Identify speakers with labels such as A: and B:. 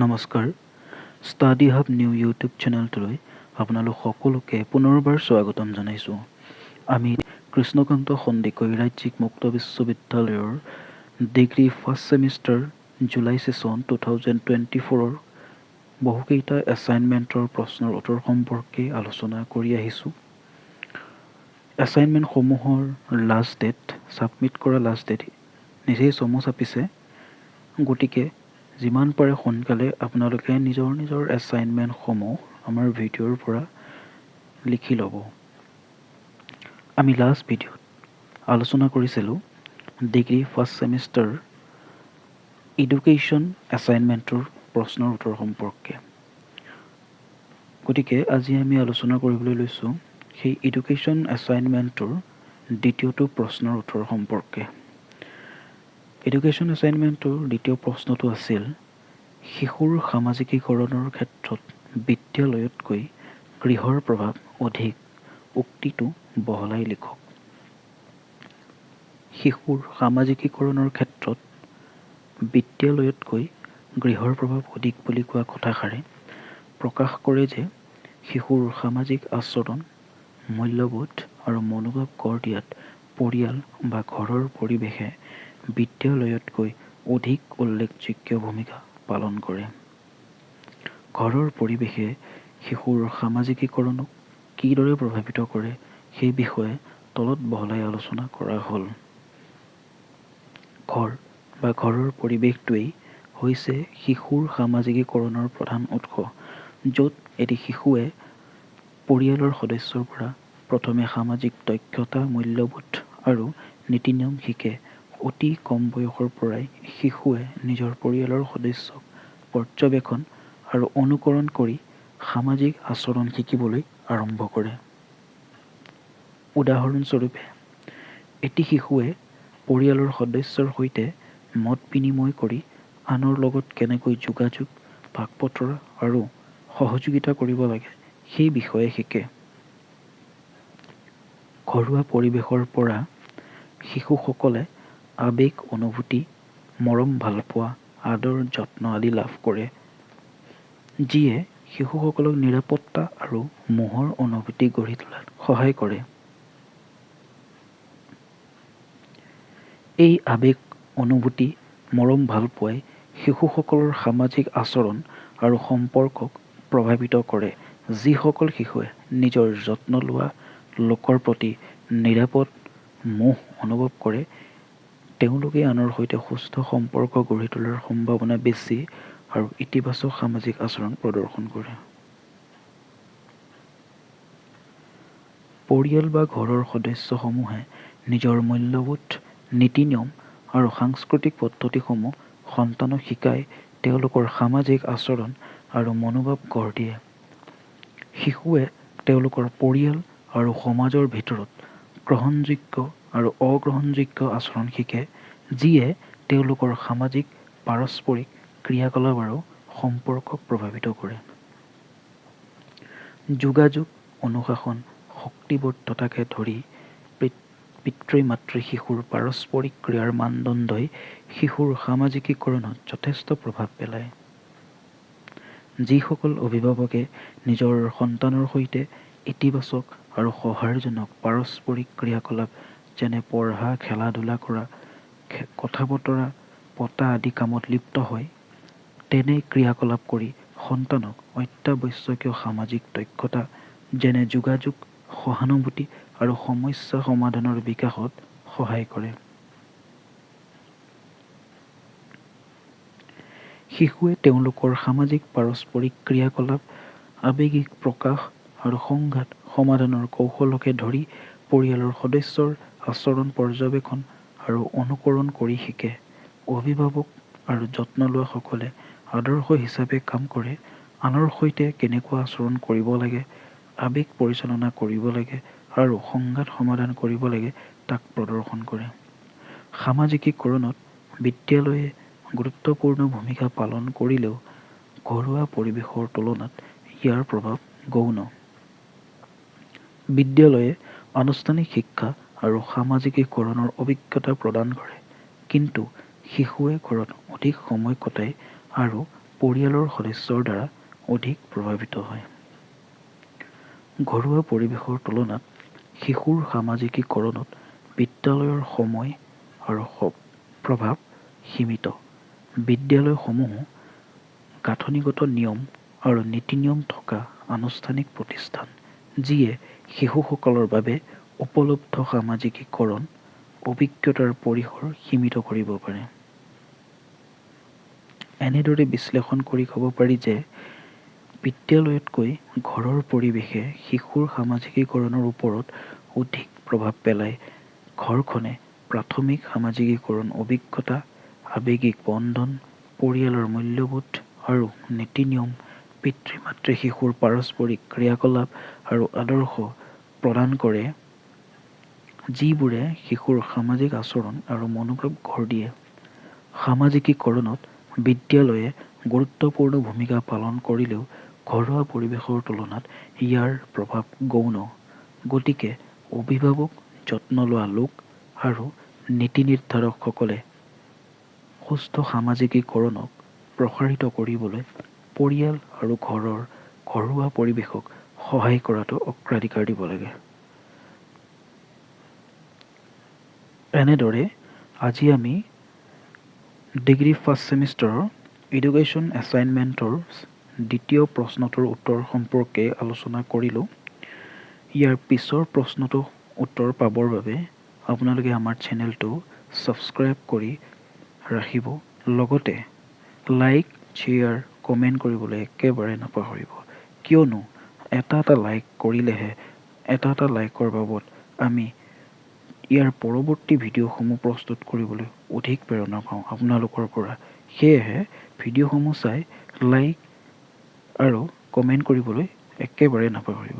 A: নমস্কাৰ study hub new YouTube চেনেলটোলৈ আপোনালোক সকলোকে পুনৰবাৰ স্বাগতম জনাইছোঁ। আমি কৃষ্ণকান্ত সন্দিকৈ ৰাজ্যিক মুক্ত বিশ্ববিদ্যালয়ৰ degree first semester July session 2024 বহুকেইটা এছাইনমেণ্টৰ প্ৰশ্নৰ উত্তৰ সম্পৰ্কে আলোচনা কৰি আহিছোঁ। এছাইনমেণ্টসমূহৰ লাষ্ট ডেট ছাবমিট কৰা লাষ্ট ডেট নিজেই চমু চাপিছে, গতিকে যিমান পাৰে সোনকালে আপোনালোকে নিজৰ এছাইনমেণ্টসমূহ আমাৰ ভিডিঅ'ৰ পৰা লিখি ল'ব। আমি লাষ্ট ভিডিঅ'ত আলোচনা কৰিছিলোঁ ডিগ্ৰী ফাৰ্ষ্ট ছেমিষ্টাৰ এডুকেশ্যন এছাইনমেণ্টৰ প্ৰশ্নৰ উত্তৰ সম্পৰ্কে। গতিকে আজি আমি আলোচনা কৰিবলৈ লৈছোঁ সেই এডুকেশ্যন এছাইনমেণ্টৰ দ্বিতীয়টো প্ৰশ্নৰ উত্তৰ সম্পৰ্কে। এডুকেশ্যন এছাইনমেণ্টৰ দ্বিতীয় প্ৰশ্নটো আছিল শিশুৰ সামাজিকীকৰণৰ ক্ষেত্ৰত বিদ্যালয়তকৈ গৃহৰ প্ৰভাৱ অধিক, উক্তিটো বহলাই লিখক। শিশুৰ সামাজিকীকৰণৰ ক্ষেত্ৰত বিদ্যালয়তকৈ গৃহৰ প্ৰভাৱ অধিক বুলি কোৱা কথাষাৰে প্ৰকাশ কৰে যে শিশুৰ সামাজিক আচৰণ, মূল্যবোধ আৰু মনোভাৱ গঢ় দিয়াত পৰিয়াল বা ঘৰৰ পৰিৱেশে বিদ্যালয়তকৈ অধিক উল্লেখযোগ্য ভূমিকা পালন কৰে। ঘৰৰ পৰিৱেশে শিশুৰ সামাজিকীকৰণক কিদৰে প্ৰভাৱিত কৰে সেই বিষয়ে তলত বহলাই আলোচনা কৰা হ'ল। ঘৰ বা ঘৰৰ পৰিৱেশটোৱেই হৈছে শিশুৰ সামাজিকীকৰণৰ প্ৰধান উৎস, য'ত এটি শিশুৱে পৰিয়ালৰ সদস্যৰ পৰা প্ৰথমে সামাজিক দক্ষতা, মূল্যবোধ আৰু নীতি নিয়ম শিকে। অতি কম বয়সৰ পৰাই শিশুৱে নিজৰ পৰিয়ালৰ সদস্যক পৰ্যবেক্ষণ আৰু অনুকৰণ কৰি সামাজিক আচৰণ শিকিবলৈ আৰম্ভ কৰে। উদাহৰণস্বৰূপে, এটি শিশুৱে পৰিয়ালৰ সদস্যৰ সৈতে মত বিনিময় কৰি আনৰ লগত কেনেকৈ যোগাযোগ, ভাগ বতৰা আৰু সহযোগিতা কৰিব লাগে সেই বিষয়ে শিকে। ঘৰুৱা পৰিৱেশৰ পৰা শিশুসকলে আৱেগ, অনুভূতি, মৰম, ভালপোৱা, আদৰ, যত্ন আদি লাভ কৰে, যিয়ে শিশুসকলক নিৰাপত্তা আৰু মোহৰ অনুভূতি গঢ়ি তোলাত সহায় কৰে। এই আৱেগ, অনুভূতি, মৰম, ভালপোৱাই শিশুসকলৰ সামাজিক আচৰণ আৰু সম্পৰ্কক প্ৰভাৱিত কৰে। যিসকল শিশুৱে নিজৰ যত্ন লোৱা লোকৰ প্ৰতি নিৰাপদ মোহ অনুভৱ কৰে, তেওঁলোকে আনৰ সৈতে সুস্থ সম্পৰ্ক গঢ়ি তোলাৰ সম্ভাৱনা বেছি আৰু ইতিবাচক সামাজিক আচৰণ প্ৰদৰ্শন কৰে। পৰিয়াল বা ঘৰৰ সদস্যসমূহে নিজৰ মূল্যবোধ, নীতি নিয়ম আৰু সাংস্কৃতিক পদ্ধতিসমূহ সন্তানক শিকাই তেওঁলোকৰ সামাজিক আচৰণ আৰু মনোভাৱ গঢ় দিয়ে। শিশুৱে তেওঁলোকৰ পৰিয়াল আৰু সমাজৰ ভিতৰত গ্ৰহণযোগ্য আৰু অগ্ৰহণযোগ্য আচৰণ শিকে, যিয়ে তেওঁলোকৰ সামাজিক পাৰস্পৰিক ক্ৰিয়াকলাপ আৰু সম্পৰ্কক প্ৰভাৱিত কৰে। যোগাযোগ, অনুশাসন, শক্তিবদ্ধতাকে ধৰি পিতৃ-মাতৃ শিশুৰ পাৰস্পৰিক ক্ৰিয়াৰ মানদণ্ডই শিশুৰ সামাজিকীকৰণত যথেষ্ট প্ৰভাৱ পেলায়। যিসকল অভিভাৱকে নিজৰ সন্তানৰ সৈতে ইতিবাচক আৰু সহায়জনক পাৰস্পৰিক ক্ৰিয়াকলাপ যেনে পঢ়া, খেলা-ধূলা কৰা, কথা বতৰা পতা আদি কামত লিপ্ত হয়, তেনে ক্ৰিয়াকলাপ কৰি সন্তানক অত্যাৱশ্যকীয় সামাজিক দক্ষতা যেনে যোগাযোগ, সহানুভূতি আৰু সমস্যা সমাধানৰ বিকাশত সহায় কৰে। শিশুৱে তেওঁলোকৰ সামাজিক পাৰস্পৰিক ক্ৰিয়াকলাপ, আৱেগিক প্ৰকাশ আৰু সংঘাত সমাধানৰ কৌশলকে ধৰি পৰিয়ালৰ সদস্যৰ আচৰণ পৰ্যবেক্ষণ আৰু অনুকৰণ কৰি শিকে। অভিভাৱক আৰু যত্ন লোৱাসকলে আদৰ্শ হিচাপে কাম কৰে, আনৰ সৈতে কেনেকুৱা আচৰণ কৰিব লাগে, আৱেগ পৰিচালনা কৰিব লাগে আৰু সংঘাত সমাধান কৰিব লাগে তাক প্ৰদৰ্শন কৰে। সামাজিকীকৰণত বিদ্যালয়ে গুৰুত্বপূৰ্ণ ভূমিকা পালন কৰিলেও ঘৰুৱা পৰিৱেশৰ তুলনাত ইয়াৰ প্ৰভাৱ গৌণ। বিদ্যালয়ে আনুষ্ঠানিক শিক্ষা আৰু সামাজিকীকৰণৰ অভিজ্ঞতা প্ৰদান কৰে, কিন্তু শিশুৱে ঘৰত অধিক সময় কটায় আৰু পৰিয়ালৰ সদস্যৰ দ্বাৰা অধিক প্ৰভাৱিত হয়। ঘৰুৱা পৰিৱেশৰ তুলনাত শিশুৰ সামাজিকীকৰণত বিদ্যালয়ৰ সময় আৰু প্ৰভাৱ সীমিত। বিদ্যালয়সমূহ গাঁথনিগত নিয়ম আৰু নীতি নিয়ম থকা আনুষ্ঠানিক প্ৰতিষ্ঠান, যিয়ে শিশুসকলৰ বাবে উপলব্ধ সামাজিকীকৰণ অভিজ্ঞতাৰ পৰিসৰ সীমিত কৰিব পাৰে। এনেদৰে বিশ্লেষণ কৰি ক'ব পাৰি যে বিদ্যালয়তকৈ ঘৰৰ পৰিৱেশে শিশুৰ সামাজিকীকৰণৰ ওপৰত অধিক প্ৰভাৱ পেলায়। ঘৰখনে প্ৰাথমিক সামাজিকীকৰণ অভিজ্ঞতা, আৱেগিক বন্ধন, পৰিয়ালৰ মূল্যবোধ আৰু নীতি নিয়ম, পিতৃ-মাতৃ শিশুৰ পাৰস্পৰিক ক্ৰিয়াকলাপ আৰু আদৰ্শ প্ৰদান কৰে, যিবোৰে শিশুৰ সামাজিক আচৰণ আৰু মনোভাৱ গঢ় দিয়ে। সামাজিকীকৰণত বিদ্যালয়ে গুৰুত্বপূৰ্ণ ভূমিকা পালন কৰিলেও ঘৰুৱা পৰিৱেশৰ তুলনাত ইয়াৰ প্ৰভাৱ গৌণ। গতিকে অভিভাৱক, যত্ন লোৱা লোক আৰু নীতি নিৰ্ধাৰকসকলে সুস্থ সামাজিকীকৰণক প্ৰসাৰিত কৰিবলৈ পৰিয়াল আৰু ঘৰৰ ঘৰুৱা পৰিৱেশক সহায় কৰাটো অগ্ৰাধিকাৰ দিব লাগে। এনেদৰে আজি আমি ডিগ্ৰী ফাৰ্ষ্ট ছেমিষ্টাৰৰ এডুকেশ্যন এছাইনমেণ্টৰ দ্বিতীয় প্ৰশ্নটোৰ উত্তৰ সম্পৰ্কে আলোচনা কৰিলোঁ। ইয়াৰ পিছৰ প্ৰশ্নটোৰ উত্তৰ পাবৰ বাবে আপোনালোকে আমাৰ চেনেলটো ছাবস্ক্ৰাইব কৰি ৰাখিব। লগতে লাইক, শ্বেয়াৰ, কমেণ্ট কৰিবলৈ একেবাৰে নাপাহৰিব। কিয়নো এটা লাইক কৰিলেহে, এটা লাইকৰ বাবদ আমি ইয়াৰ পৰৱৰ্তী ভিডিঅ'সমূহ প্ৰস্তুত কৰিবলৈ অধিক প্ৰেৰণা পাওঁ আপোনালোকৰ পৰা। সেয়েহে ভিডিঅ'সমূহ চাই লাইক আৰু কমেণ্ট কৰিবলৈ একেবাৰে নাপাহৰিব।